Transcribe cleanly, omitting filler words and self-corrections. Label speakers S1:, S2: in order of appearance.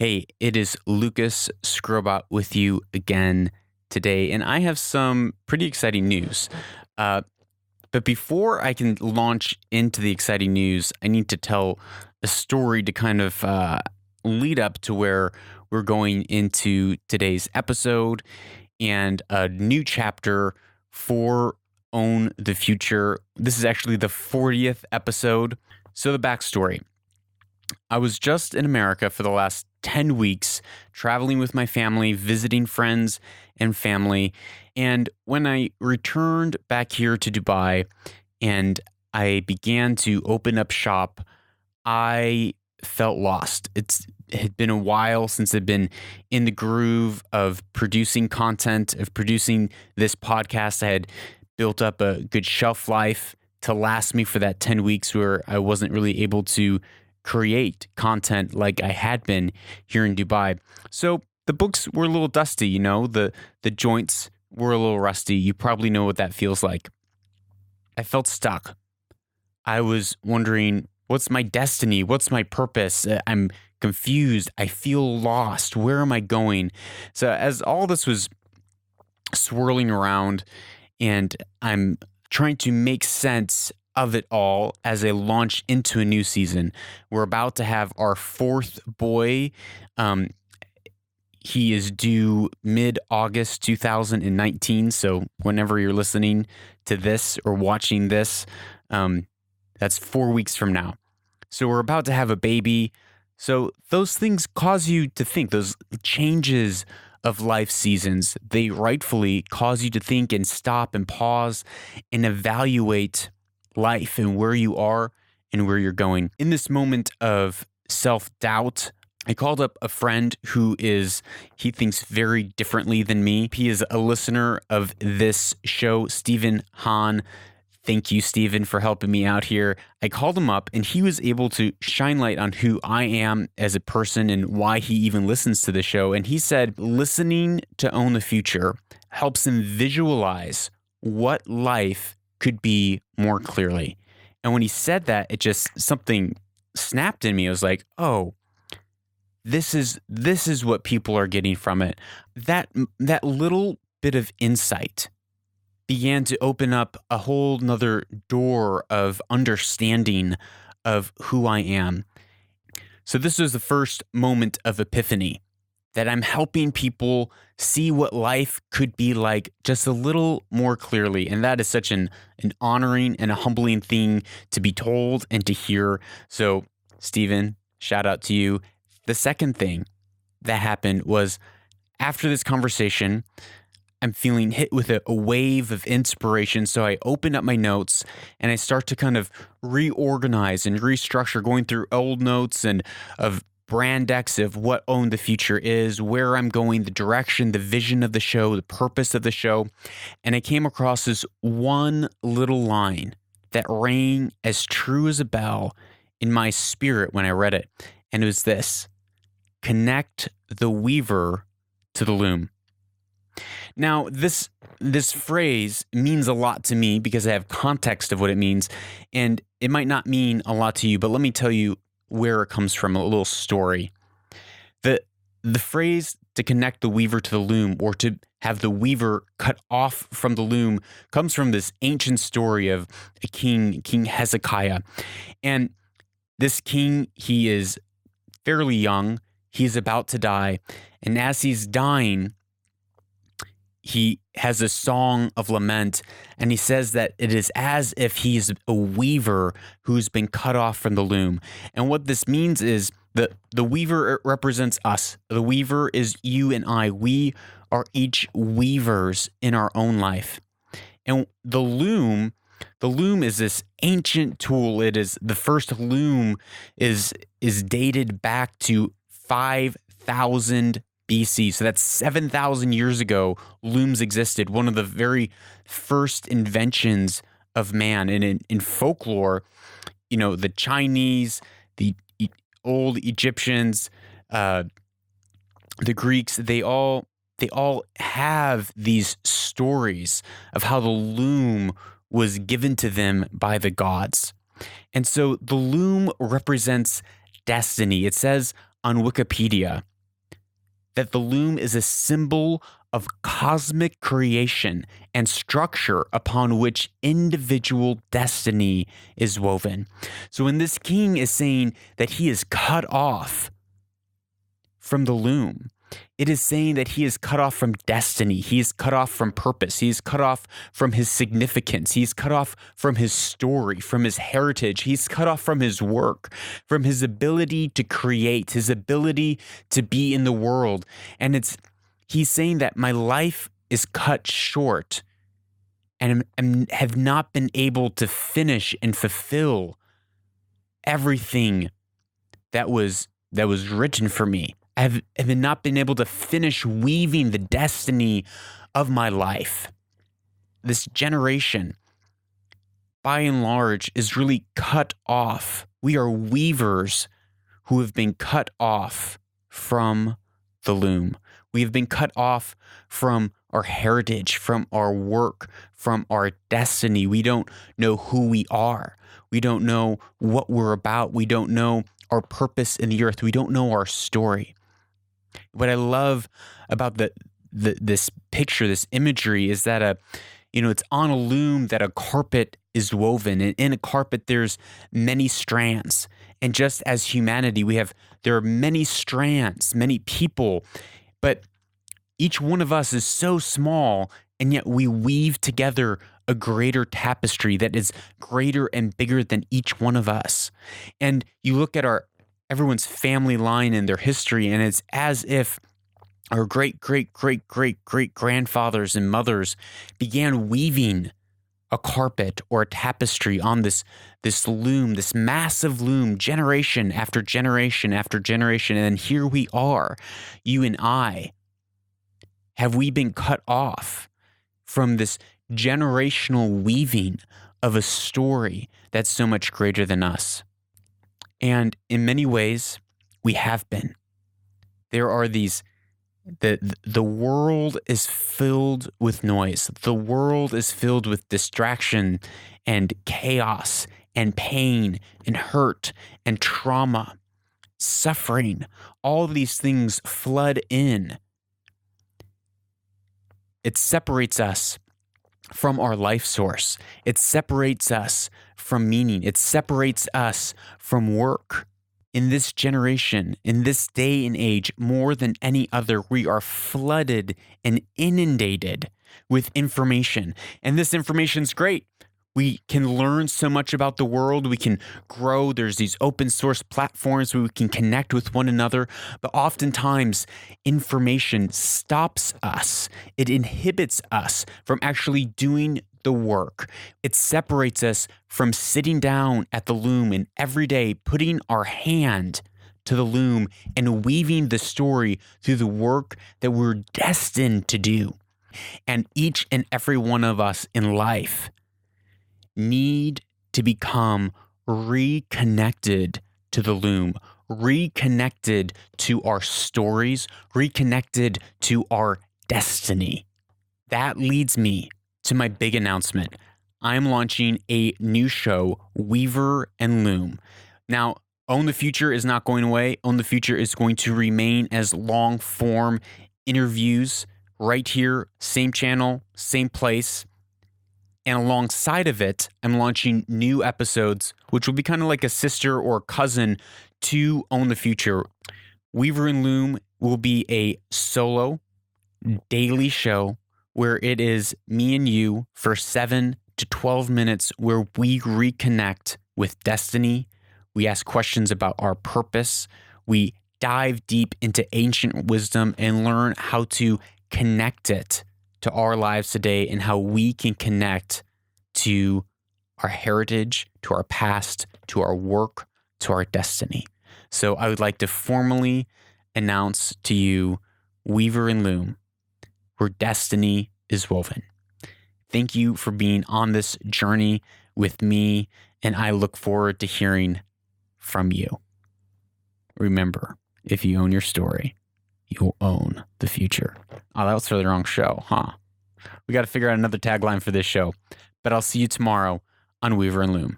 S1: Hey, it is Lucas Skrobot with you again today, and I have some pretty exciting news. Uh, but before I can launch into the exciting news, I need to tell a story to kind of lead up to where we're going into today's episode and a new chapter for Own the Future. This is actually the 40th episode. So, the backstory. I was just in America for the last 10 weeks, traveling with my family, visiting friends and family. And when I returned back here to Dubai and I began to open up shop, I felt lost. It had been a while since I'd been in the groove of producing content, of producing this podcast. I had built up a good shelf life to last me for that 10 weeks where I wasn't really able to create content like I had been here in Dubai. So the books were a little dusty, the joints were a little rusty. You probably know what that feels like. I felt stuck. I was wondering, what's my destiny? What's my purpose? I'm confused. I feel lost. Where am I going? So as all this was swirling around and I'm trying to make sense of it all as I launch into a new season. We're about to have our fourth boy. He is due mid-August 2019. So whenever you're listening to this or watching this, that's 4 weeks from now. So we're about to have a baby. So those things cause you to think, those changes of life seasons, they rightfully cause you to think and stop and pause and evaluate life and where you are and where you're going. In this moment of self-doubt, I called up a friend he thinks very differently than me. He is a listener of this show, Stephen Hahn. Thank you, Stephen, for helping me out here. I called him up and he was able to shine light on who I am as a person and why he even listens to the show. And he said, listening to Own the Future helps him visualize what life could be more clearly. And when he said that, it just something snapped in me. I was like, oh, this is what people are getting from it. That little bit of insight began to open up a whole nother door of understanding of who I am. So this was the first moment of epiphany, that I'm helping people see what life could be like just a little more clearly. And that is such an honoring and a humbling thing to be told and to hear. So, Stephen, shout out to you. The second thing that happened was after this conversation, I'm feeling hit with a wave of inspiration. So I open up my notes and I start to kind of reorganize and restructure, going through old notes and of brand decks of what Own the Future is, where I'm going, the direction, the vision of the show, the purpose of the show. And I came across this one little line that rang as true as a bell in my spirit when I read it. And it was this: connect the weaver to the loom. Now, this phrase means a lot to me because I have context of what it means, and it might not mean a lot to you, but let me tell you where it comes from, a little story. The phrase to connect the weaver to the loom, or to have the weaver cut off from the loom, comes from this ancient story of a King Hezekiah. And this king, he is fairly young, he's about to die, and as he's dying, he has a song of lament, and he says that it is as if he's a weaver who's been cut off from the loom. And what this means is the weaver represents us. The weaver is you and I. We are each weavers in our own life. And the loom is this ancient tool. It is the first loom is dated back to 5,000 BC. So that's 7,000 years ago, looms existed. One of the very first inventions of man. And in folklore, the Chinese, the old Egyptians, the Greeks, they all have these stories of how the loom was given to them by the gods. And so the loom represents destiny. It says on Wikipedia that the loom is a symbol of cosmic creation and structure upon which individual destiny is woven. So when this king is saying that he is cut off from the loom, it is saying that he is cut off from destiny. He is cut off from purpose. He is cut off from his significance. He's cut off from his story, from his heritage. He's cut off from his work, from his ability to create, his ability to be in the world. And he's saying that my life is cut short and have not been able to finish and fulfill everything that was written for me. I have not been able to finish weaving the destiny of my life. This generation, by and large, is really cut off. We are weavers who have been cut off from the loom. We have been cut off from our heritage, from our work, from our destiny. We don't know who we are. We don't know what we're about. We don't know our purpose in the earth. We don't know our story. What I love about this picture, this imagery, is that it's on a loom that a carpet is woven, and in a carpet there's many strands. And just as humanity, there are many strands, many people, but each one of us is so small, and yet we weave together a greater tapestry that is greater and bigger than each one of us. And you look at everyone's family line and their history, and it's as if our great-great-great-great-great-grandfathers and mothers began weaving a carpet or a tapestry on this loom, this massive loom, generation after generation after generation. And then here we are, you and I. Have we been cut off from this generational weaving of a story that's so much greater than us? And in many ways, we have been. There are the world is filled with noise. The world is filled with distraction and chaos and pain and hurt and trauma, suffering. All of these things flood in. It separates us from our life source. It separates us from meaning. It separates us from work. In this generation, in this day and age, more than any other, we are flooded and inundated with information. And this information's great. We can learn so much about the world. We can grow. There's these open source platforms where we can connect with one another. But oftentimes, information stops us. It inhibits us from actually doing the work. It separates us from sitting down at the loom and every day putting our hand to the loom and weaving the story through the work that we're destined to do. And each and every one of us in life need to become reconnected to the loom, reconnected to our stories, reconnected to our destiny. That leads me to my big announcement. I'm launching a new show, Weaver and Loom. Now, Own the Future is not going away. Own the Future is going to remain as long form interviews right here, same channel, same place. And alongside of it, I'm launching new episodes, which will be kind of like a sister or cousin to Own the Future. Weaver and Loom will be a solo daily show where it is me and you for 7 to 12 minutes where we reconnect with destiny. We ask questions about our purpose. We dive deep into ancient wisdom and learn how to connect it to our lives today and how we can connect to our heritage, to our past, to our work, to our destiny. So I would like to formally announce to you Weaver and Loom, where destiny is woven. Thank you for being on this journey with me, and I look forward to hearing from you. Remember, if you own your story, you'll own the future. Oh, that was for the wrong show, huh? We got to figure out another tagline for this show. But I'll see you tomorrow on Weaver and Loom.